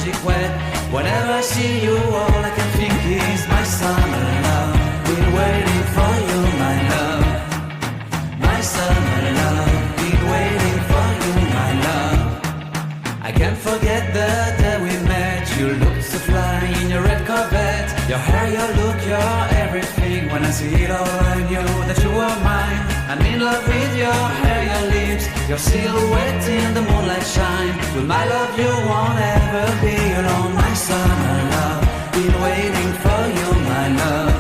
magic wet. Whenever I see you, all I can think is my summer love. Been waiting for you, my love. My summer love. Been waiting for you, my love. I can't forget the day we met. You looked so fly in your red Corvette. Your hair, your look, your everything. When I see it all, I knew that you were mine. I'm in love with your hair, your lips, your silhouette in the moonlight shine. With my love, you won't ever be alone. My summer love, been waiting for you, my love.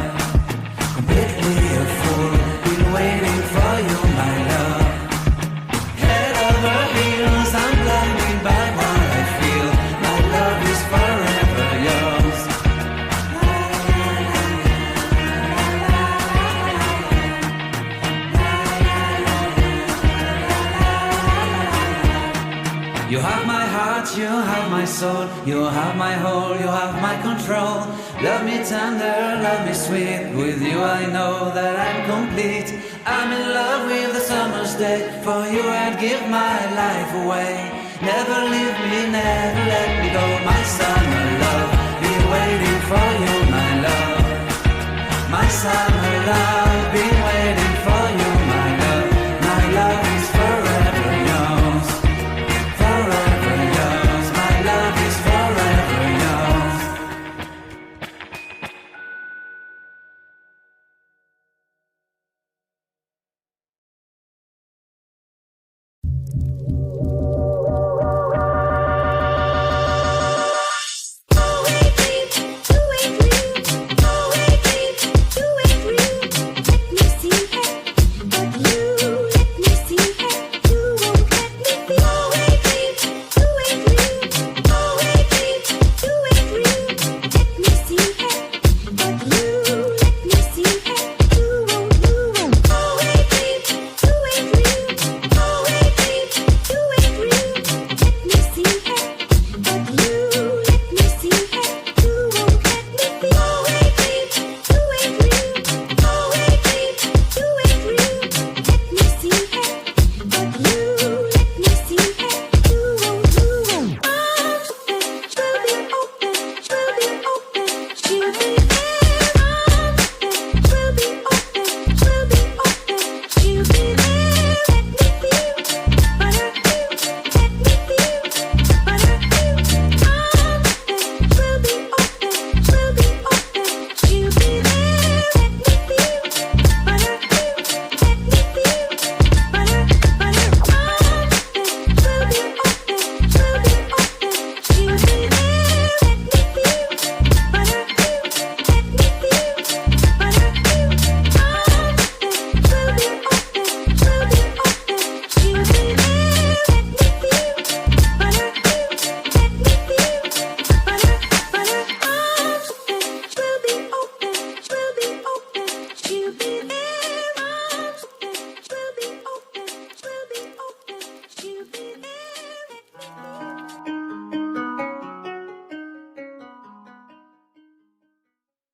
Completely a fool, been waiting for you, my love. Head over heels, I'm blinded by what I feel. My love is forever yours. You have my heart, you have my soul, you have my whole, you have my control. Love me tender, love me sweet. With you I know that I'm complete. I'm in love with the summer's day. For you I'd give my life away. Never leave me, never let me go. My summer love, been waiting for you, my love. My summer love.